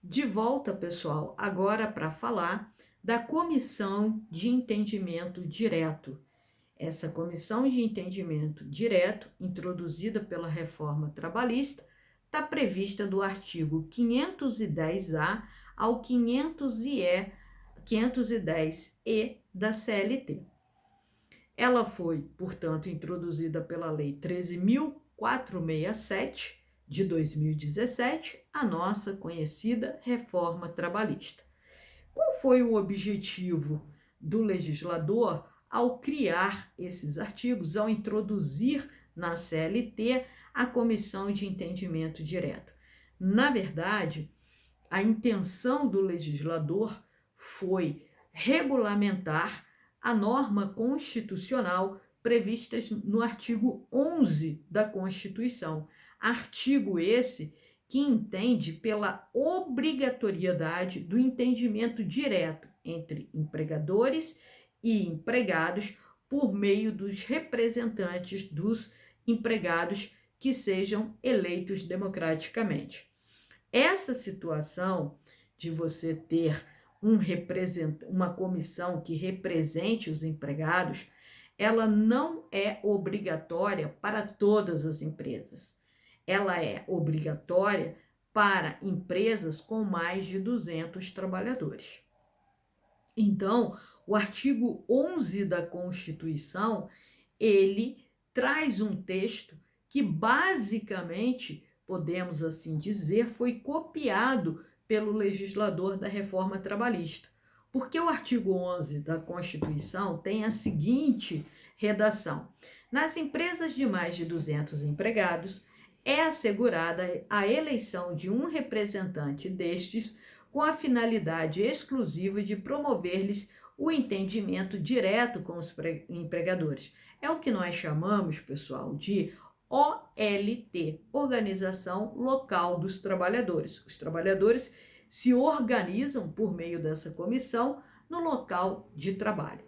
De volta, pessoal, agora para falar da Comissão de Entendimento Direto. Essa Comissão de Entendimento Direto, introduzida pela reforma trabalhista, está prevista do artigo 510-A ao 510-E da CLT. Ela foi, portanto, introduzida pela Lei 13.467, de 2017, a nossa conhecida reforma trabalhista. Qual foi o objetivo do legislador ao criar esses artigos, ao introduzir na CLT a Comissão de Entendimento Direto? Na verdade, a intenção do legislador foi regulamentar a norma constitucional prevista no artigo 11 da Constituição. Artigo esse que entende pela obrigatoriedade do entendimento direto entre empregadores e empregados por meio dos representantes dos empregados que sejam eleitos democraticamente. Essa situação de você ter uma comissão que represente os empregados, ela não é obrigatória para todas as empresas. Ela é obrigatória para empresas com mais de 200 trabalhadores. Então, o artigo 11 da Constituição, ele traz um texto que basicamente, podemos assim dizer, foi copiado pelo legislador da reforma trabalhista. Porque o artigo 11 da Constituição tem a seguinte redação: nas empresas de mais de 200 empregados, é assegurada a eleição de um representante destes com a finalidade exclusiva de promover-lhes o entendimento direto com os empregadores. É o que nós chamamos, pessoal, de OLT, Organização Local dos Trabalhadores. Os trabalhadores se organizam por meio dessa comissão no local de trabalho.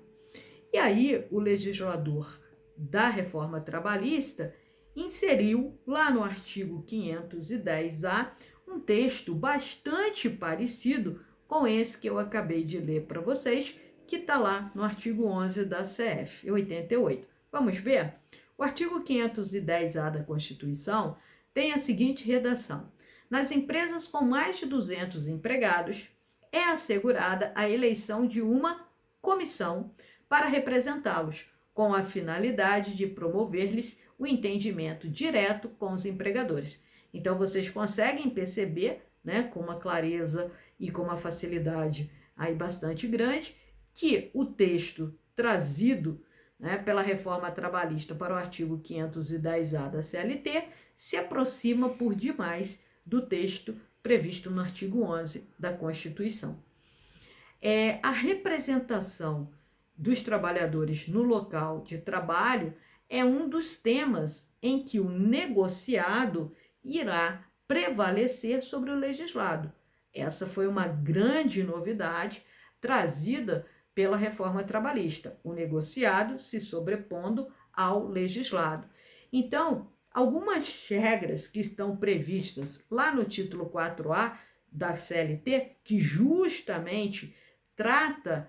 E aí, o legislador da reforma trabalhista inseriu lá no artigo 510-A um texto bastante parecido com esse que eu acabei de ler para vocês, que está lá no artigo 11 da CF 88. Vamos ver? O artigo 510-A da Constituição tem a seguinte redação: nas empresas com mais de 200 empregados, é assegurada a eleição de uma comissão para representá-los, com a finalidade de promover-lhes o entendimento direto com os empregadores. Então, vocês conseguem perceber, né, com uma clareza e com uma facilidade aí bastante grande, que o texto trazido, né, pela reforma trabalhista para o artigo 510-A da CLT se aproxima por demais do texto previsto no artigo 11 da Constituição. A representação dos trabalhadores no local de trabalho é um dos temas em que o negociado irá prevalecer sobre o legislado. Essa foi uma grande novidade trazida pela reforma trabalhista, o negociado se sobrepondo ao legislado. Então, algumas regras que estão previstas lá no título 4A da CLT, que justamente trata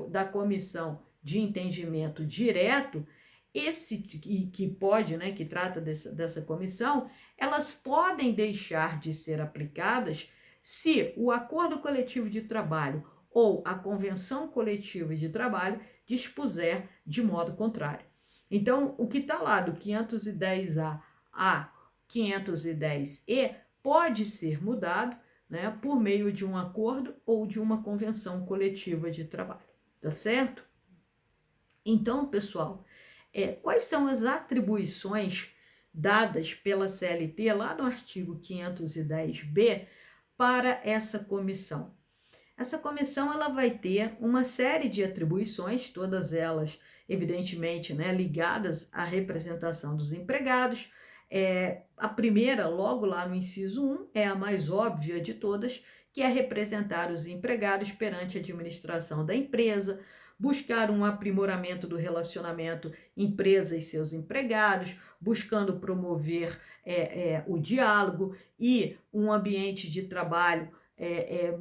da comissão de entendimento direto, esse que pode, né, que trata dessa comissão, elas podem deixar de ser aplicadas se o acordo coletivo de trabalho ou a convenção coletiva de trabalho dispuser de modo contrário. Então, o que está lá do 510A a 510E pode ser mudado, né, por meio de um acordo ou de uma convenção coletiva de trabalho, tá certo? Então, pessoal, quais são as atribuições dadas pela CLT lá no artigo 510B para essa comissão? Essa comissão ela vai ter uma série de atribuições, todas elas, evidentemente, né, ligadas à representação dos empregados. A primeira, logo lá no inciso 1, é a mais óbvia de todas, que é representar os empregados perante a administração da empresa, buscar um aprimoramento do relacionamento empresa e seus empregados, buscando promover o diálogo e um ambiente de trabalho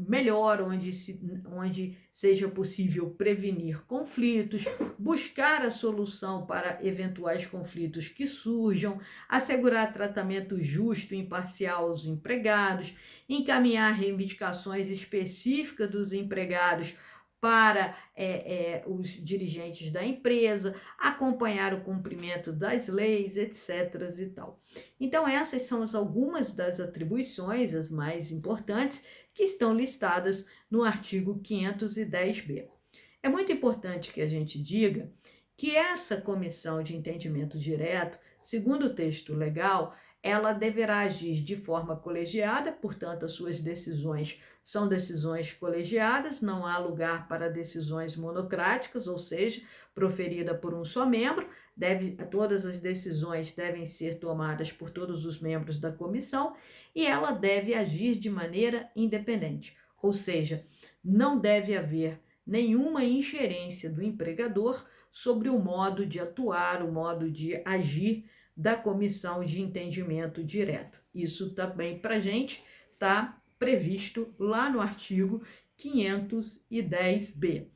melhor, onde seja possível prevenir conflitos, buscar a solução para eventuais conflitos que surjam, assegurar tratamento justo e imparcial aos empregados, encaminhar reivindicações específicas dos empregados para os dirigentes da empresa, acompanhar o cumprimento das leis, etc. e tal. Então, essas são algumas das atribuições, as mais importantes, que estão listadas no artigo 510b. É muito importante que a gente diga que essa comissão de entendimento direto, segundo o texto legal, ela deverá agir de forma colegiada, portanto, as suas decisões são decisões colegiadas, não há lugar para decisões monocráticas, ou seja, proferida por um só membro. Todas as decisões devem ser tomadas por todos os membros da comissão e ela deve agir de maneira independente, ou seja, não deve haver nenhuma ingerência do empregador sobre o modo de atuar, o modo de agir da comissão de entendimento direto. Isso também para a gente está previsto lá no artigo 510b.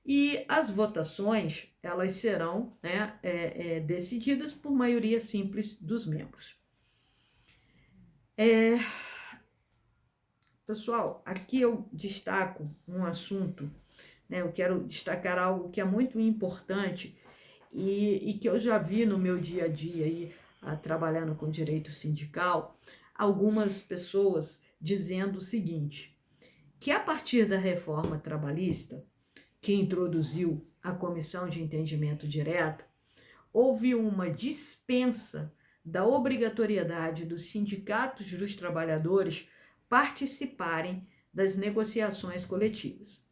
E as votações, elas serão decididas por maioria simples dos membros. Pessoal, aqui eu destaco um assunto, eu quero destacar algo que é muito importante e que eu já vi no meu dia a dia aí, trabalhando com direito sindical, algumas pessoas dizendo o seguinte, que a partir da reforma trabalhista, que introduziu a comissão de entendimento direto, houve uma dispensa da obrigatoriedade dos sindicatos dos trabalhadores participarem das negociações coletivas.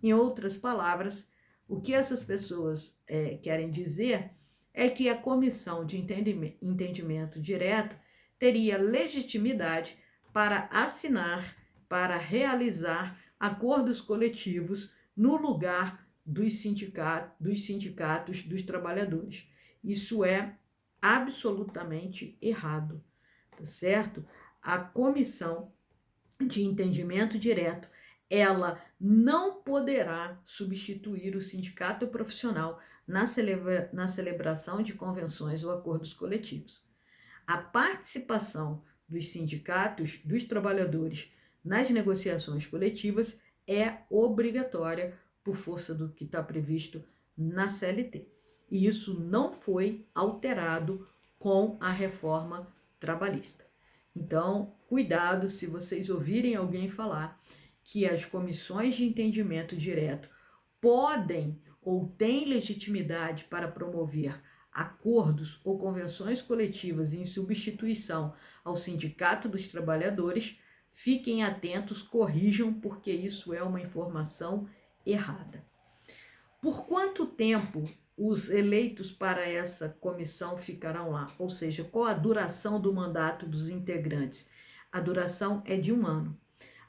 Em outras palavras, o que essas pessoas querem dizer é que a comissão de entendimento direto teria legitimidade para assinar, para realizar acordos coletivos no lugar dos sindicatos dos trabalhadores. Isso é absolutamente errado, tá certo? A comissão de entendimento direto, ela não poderá substituir o sindicato profissional na celebração de convenções ou acordos coletivos. A participação dos sindicatos dos trabalhadores nas negociações coletivas é obrigatória por força do que está previsto na CLT. E isso não foi alterado com a reforma trabalhista. Então, cuidado se vocês ouvirem alguém falar que as comissões de entendimento direto podem ou têm legitimidade para promover acordos ou convenções coletivas em substituição ao Sindicato dos Trabalhadores, fiquem atentos, corrijam, porque isso é uma informação errada. Por quanto tempo os eleitos para essa comissão ficarão lá? Ou seja, qual a duração do mandato dos integrantes? A duração é de 1 ano.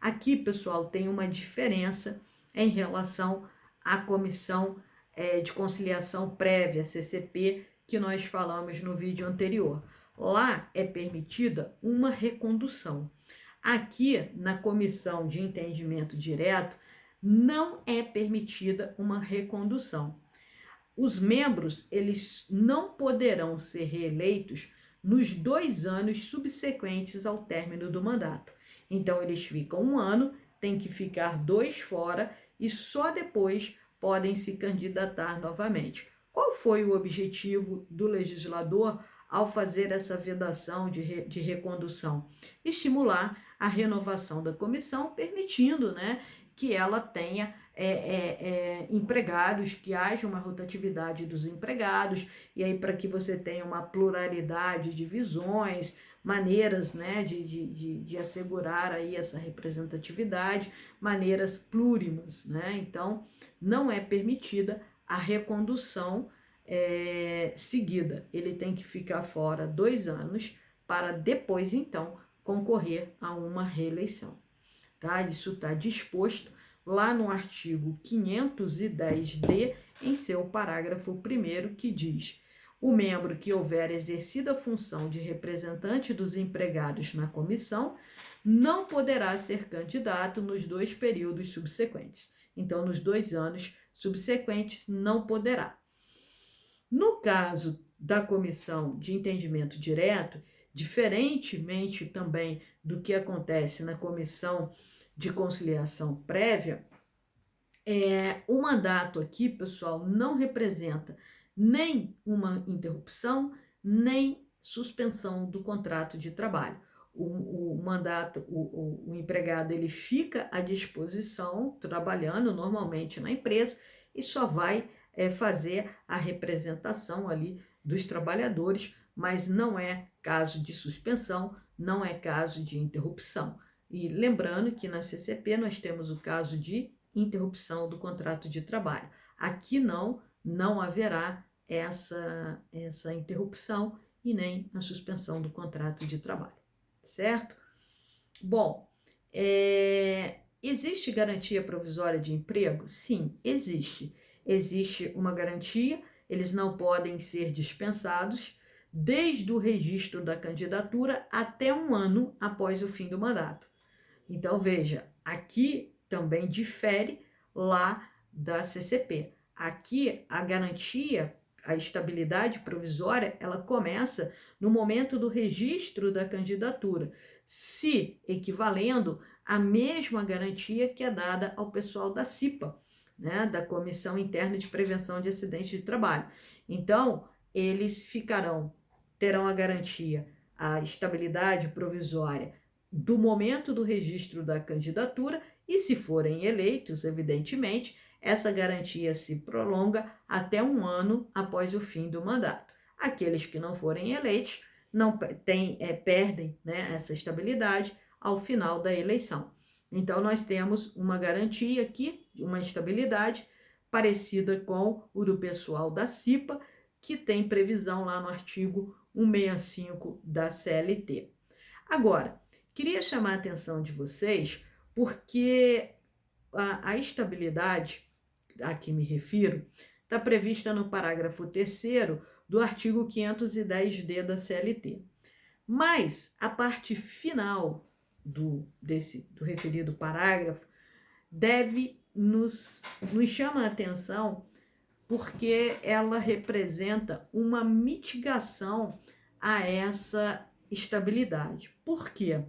Aqui, pessoal, tem uma diferença em relação à comissão de conciliação prévia, CCP, que nós falamos no vídeo anterior. Lá é permitida uma recondução. Aqui, na comissão de entendimento direto, não é permitida uma recondução. Os membros, eles não poderão ser reeleitos nos 2 anos subsequentes ao término do mandato. Então, eles ficam 1 ano, tem que ficar 2 fora e só depois podem se candidatar novamente. Qual foi o objetivo do legislador ao fazer essa vedação de recondução? Estimular a renovação da comissão, permitindo, que ela tenha empregados, que haja uma rotatividade dos empregados, e aí para que você tenha uma pluralidade de visões, maneiras de assegurar aí essa representatividade, maneiras plurimas, Então, não é permitida a recondução seguida. Ele tem que ficar fora 2 anos para depois, então, concorrer a uma reeleição. Tá? Isso está disposto lá no artigo 510D, em seu parágrafo 1º, que diz: o membro que houver exercido a função de representante dos empregados na comissão não poderá ser candidato nos 2 períodos subsequentes. Então, nos 2 anos subsequentes, não poderá. No caso da comissão de entendimento direto, diferentemente também do que acontece na comissão de conciliação prévia, o mandato aqui, pessoal, não representa nem uma interrupção, nem suspensão do contrato de trabalho. O mandato, o empregado, ele fica à disposição, trabalhando normalmente na empresa, e só vai fazer a representação ali dos trabalhadores, mas não é caso de suspensão, não é caso de interrupção. E lembrando que na CCP nós temos o caso de interrupção do contrato de trabalho. Aqui não haverá essa interrupção e nem a suspensão do contrato de trabalho, certo? Bom, existe garantia provisória de emprego? Sim, existe. Existe uma garantia, eles não podem ser dispensados desde o registro da candidatura até 1 ano após o fim do mandato. Então, veja, aqui também difere lá da CCP. Aqui, a garantia, a estabilidade provisória, ela começa no momento do registro da candidatura, se equivalendo à mesma garantia que é dada ao pessoal da CIPA, né, da Comissão Interna de Prevenção de Acidentes de Trabalho. Então, eles terão a garantia, a estabilidade provisória do momento do registro da candidatura e, se forem eleitos, evidentemente, essa garantia se prolonga até 1 ano após o fim do mandato. Aqueles que não forem eleitos não perdem, né, essa estabilidade ao final da eleição. Então, nós temos uma garantia aqui, uma estabilidade parecida com o do pessoal da CIPA, que tem previsão lá no artigo 165 da CLT. Agora, queria chamar a atenção de vocês porque a estabilidade a que me refiro está prevista no parágrafo 3º do artigo 510-D da CLT. Mas a parte final do referido parágrafo nos chama a atenção porque ela representa uma mitigação a essa estabilidade. Por quê?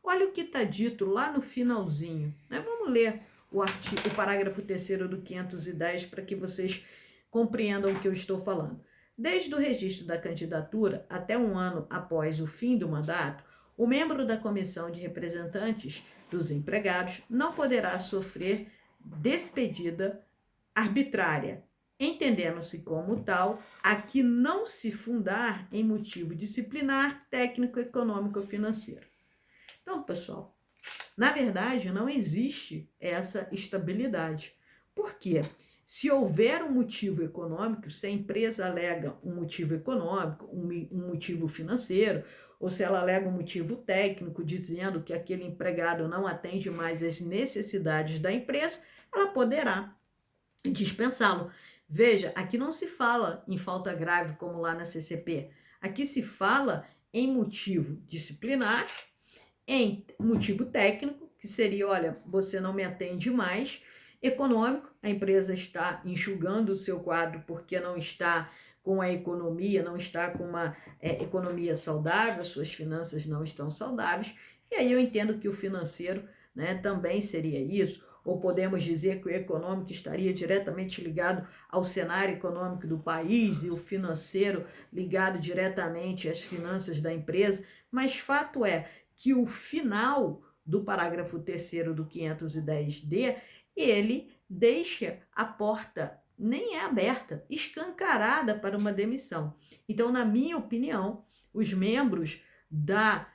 Olha o que está dito lá no finalzinho, né? Vamos ler o parágrafo 3º do 510 para que vocês compreendam o que eu estou falando. Desde o registro da candidatura até 1 ano após o fim do mandato, o membro da comissão de representantes dos empregados não poderá sofrer despedida arbitrária, entendendo-se como tal a que não se fundar em motivo disciplinar, técnico, econômico ou financeiro. Então, pessoal, na verdade, não existe essa estabilidade. Por quê? Se houver um motivo econômico, se a empresa alega um motivo econômico, um motivo financeiro, ou se ela alega um motivo técnico, dizendo que aquele empregado não atende mais às necessidades da empresa, ela poderá dispensá-lo. Veja, aqui não se fala em falta grave como lá na CCP. Aqui se fala em motivo disciplinar, em motivo técnico, que seria, olha, você não me atende mais, econômico, a empresa está enxugando o seu quadro porque não está com a economia, não está com uma economia saudável, suas finanças não estão saudáveis, e aí eu entendo que o financeiro, né, também seria isso, ou podemos dizer que o econômico estaria diretamente ligado ao cenário econômico do país e o financeiro ligado diretamente às finanças da empresa, mas fato é que o final do parágrafo 3º do 510-D, ele deixa a porta, nem é aberta, escancarada para uma demissão. Então, na minha opinião, os membros da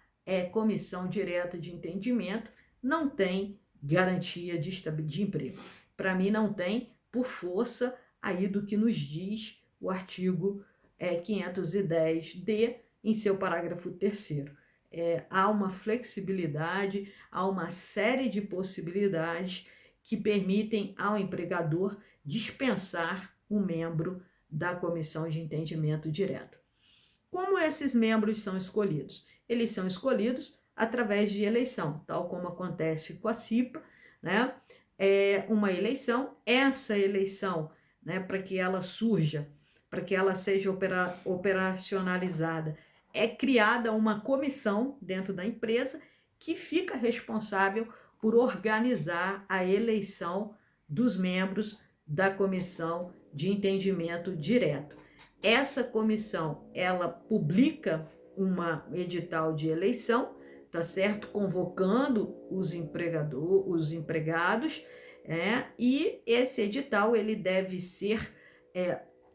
comissão direta de entendimento não têm garantia de emprego. Para mim, não tem, por força aí do que nos diz o artigo 510-D em seu parágrafo 3º. Há uma flexibilidade, há uma série de possibilidades que permitem ao empregador dispensar um membro da comissão de entendimento direto. Como esses membros são escolhidos? Eles são escolhidos através de eleição, tal como acontece com a CIPA, né? É uma eleição, essa eleição, né, para que ela surja, para que ela seja operacionalizada, é criada uma comissão dentro da empresa que fica responsável por organizar a eleição dos membros da comissão de entendimento direto. Essa comissão, ela publica uma edital de eleição, tá certo? Convocando os empregados, e esse edital ele deve ser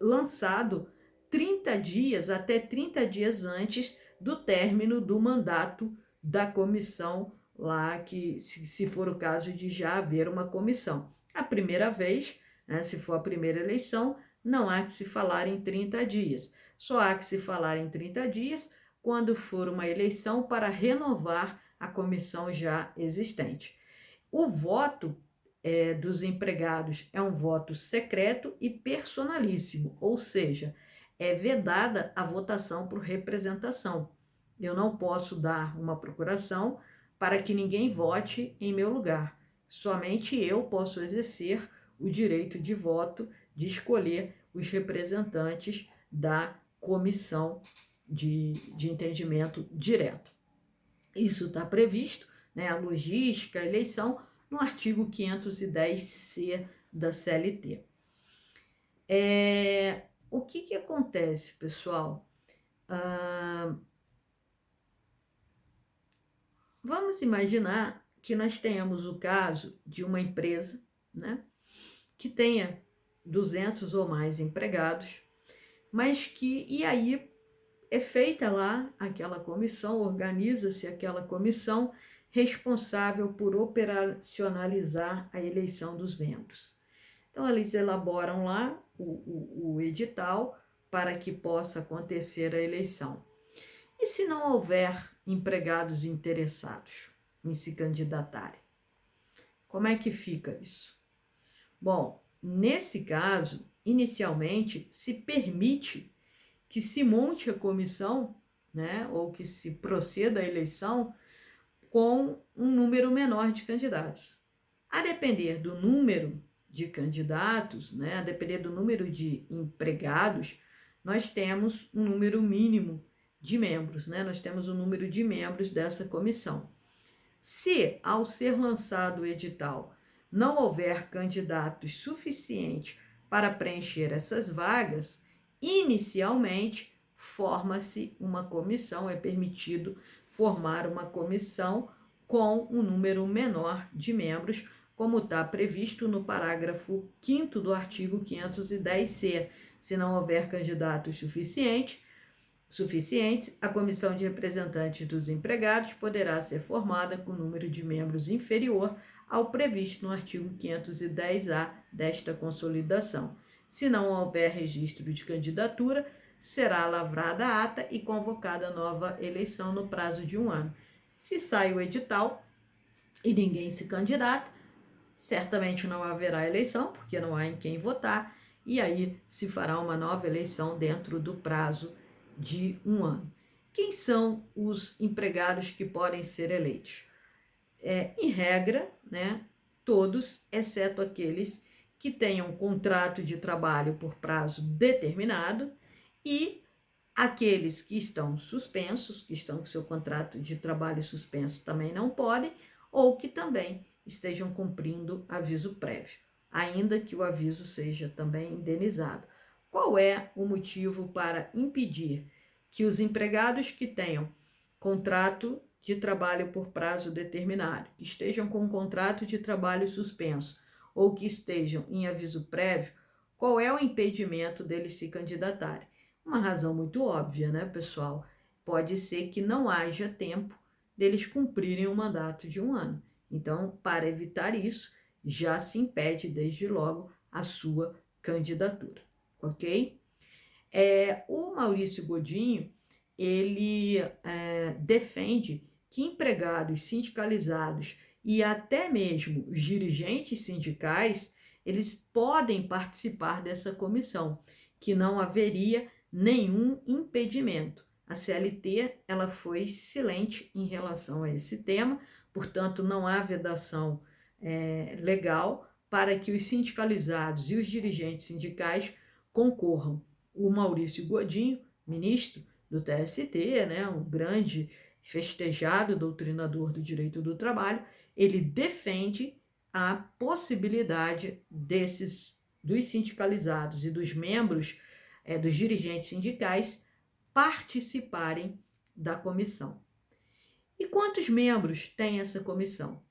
lançado 30 dias, até 30 dias antes do término do mandato da comissão lá, que se for o caso de já haver uma comissão. A primeira vez, né, se for a primeira eleição, não há que se falar em 30 dias. Só há que se falar em 30 dias quando for uma eleição para renovar a comissão já existente. O voto dos empregados é um voto secreto e personalíssimo, ou seja, é vedada a votação por representação. Eu não posso dar uma procuração para que ninguém vote em meu lugar. Somente eu posso exercer o direito de voto, de escolher os representantes da comissão de entendimento direto. Isso está previsto, né, a logística, a eleição, no artigo 510C da CLT. O que acontece, pessoal? Vamos imaginar que nós tenhamos o caso de uma empresa, né, que tenha 200 ou mais empregados, mas e aí é feita lá aquela comissão, organiza-se aquela comissão responsável por operacionalizar a eleição dos membros. Então, eles elaboram lá o edital para que possa acontecer a eleição. E se não houver empregados interessados em se candidatarem? Como é que fica isso? Bom, nesse caso, inicialmente, se permite que se monte a comissão, né, ou que se proceda à eleição com um número menor de candidatos. A depender do número de candidatos, né, a depender do número de empregados, nós temos um número mínimo de membros, né? Nós temos o número de membros dessa comissão. Se, ao ser lançado o edital, não houver candidatos suficientes para preencher essas vagas, inicialmente forma-se uma comissão, é permitido formar uma comissão com um número menor de membros, como está previsto no parágrafo 5º do artigo 510C. Se não houver candidatos suficientes, a comissão de representantes dos empregados poderá ser formada com número de membros inferior ao previsto no artigo 510A desta consolidação. Se não houver registro de candidatura, será lavrada a ata e convocada nova eleição no prazo de 1 ano. Se sai o edital e ninguém se candidata, certamente não haverá eleição, porque não há em quem votar, e aí se fará uma nova eleição dentro do prazo de 1 ano. Quem são os empregados que podem ser eleitos? Em regra, né, todos, exceto aqueles que tenham contrato de trabalho por prazo determinado e aqueles que estão suspensos, que estão com seu contrato de trabalho suspenso, também não podem, ou que também estejam cumprindo aviso prévio, ainda que o aviso seja também indenizado. Qual é o motivo para impedir que os empregados que tenham contrato de trabalho por prazo determinado, que estejam com contrato de trabalho suspenso ou que estejam em aviso prévio, qual é o impedimento deles se candidatarem? Uma razão muito óbvia, né, pessoal? Pode ser que não haja tempo deles cumprirem o mandato de 1 ano. Então, para evitar isso, já se impede desde logo a sua candidatura, ok? O Maurício Godinho, ele defende que empregados sindicalizados e até mesmo os dirigentes sindicais, eles podem participar dessa comissão, que não haveria nenhum impedimento, a CLT ela foi silente em relação a esse tema, portanto, não há vedação legal para que os sindicalizados e os dirigentes sindicais concorram. O Maurício Godinho, ministro do TST, né, um grande festejado doutrinador do direito do trabalho, ele defende a possibilidade dos sindicalizados e dos membros, dos dirigentes sindicais participarem da comissão. E quantos membros tem essa comissão?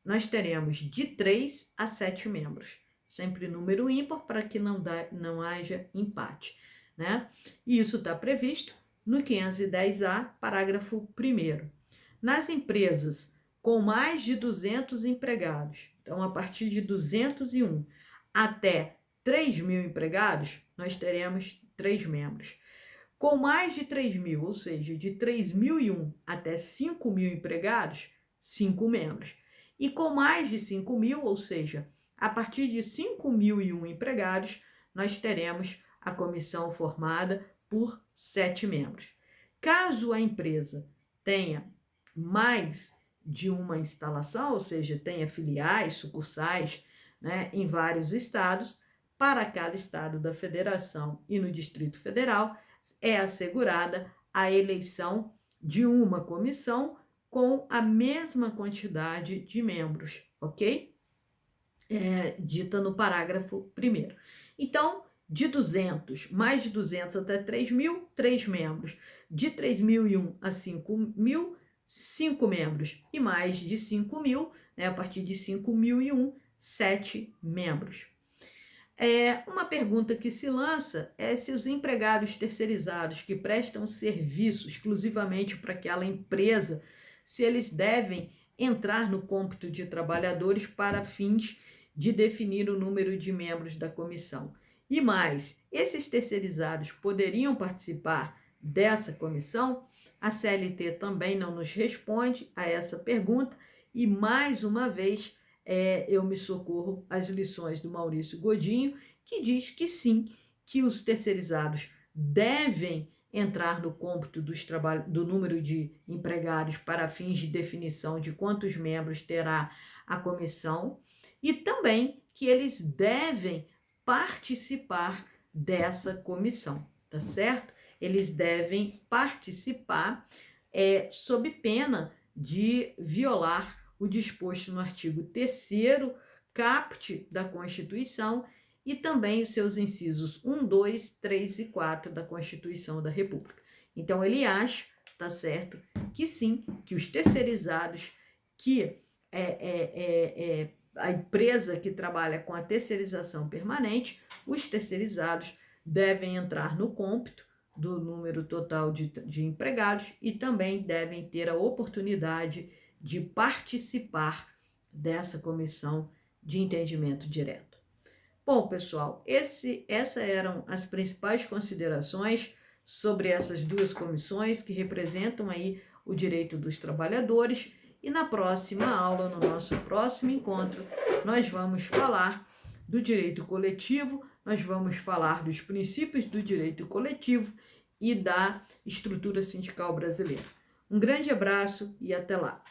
Nós teremos de 3 a 7 membros, sempre número ímpar para que não haja empate, né? E isso está previsto no 510A, parágrafo 1º. Nas empresas com mais de 200 empregados, então a partir de 201 até 3.000 empregados, nós teremos 3 membros. Com mais de 3.000, ou seja, de 3.001 até 5.000 empregados, 5 membros. E com mais de 5.000, ou seja, a partir de 5.001 empregados, nós teremos a comissão formada por 7 membros. Caso a empresa tenha mais de uma instalação, ou seja, tenha filiais, sucursais, né, em vários estados, para cada estado da federação e no Distrito Federal, é assegurada a eleição de uma comissão com a mesma quantidade de membros, ok? Dita no parágrafo 1º. Então, de 200, mais de 200 até 3.000, 3 membros. De 3.001 a 5.000, 5 membros. E mais de 5.000, né, a partir de 5.001, 7 membros. Uma pergunta que se lança é se os empregados terceirizados que prestam serviço exclusivamente para aquela empresa, se eles devem entrar no cômputo de trabalhadores para fins de definir o número de membros da comissão. E mais, esses terceirizados poderiam participar dessa comissão? A CLT também não nos responde a essa pergunta e, mais uma vez, eu me socorro às lições do Maurício Godinho, que diz que sim, que os terceirizados devem entrar no cômputo do número de empregados para fins de definição de quantos membros terá a comissão e também que eles devem participar dessa comissão, tá certo? Eles devem participar sob pena de violar o disposto no artigo 3º caput da Constituição e também os seus incisos 1, 2, 3 e 4 da Constituição da República. Então, ele acha, tá certo, que sim, que os terceirizados, que a empresa que trabalha com a terceirização permanente, os terceirizados devem entrar no cômputo do número total de empregados e também devem ter a oportunidade de participar dessa comissão de entendimento direto. Bom, pessoal, essas eram as principais considerações sobre essas duas comissões que representam aí o direito dos trabalhadores. E na próxima aula, no nosso próximo encontro, nós vamos falar do direito coletivo, nós vamos falar dos princípios do direito coletivo e da estrutura sindical brasileira. Um grande abraço e até lá!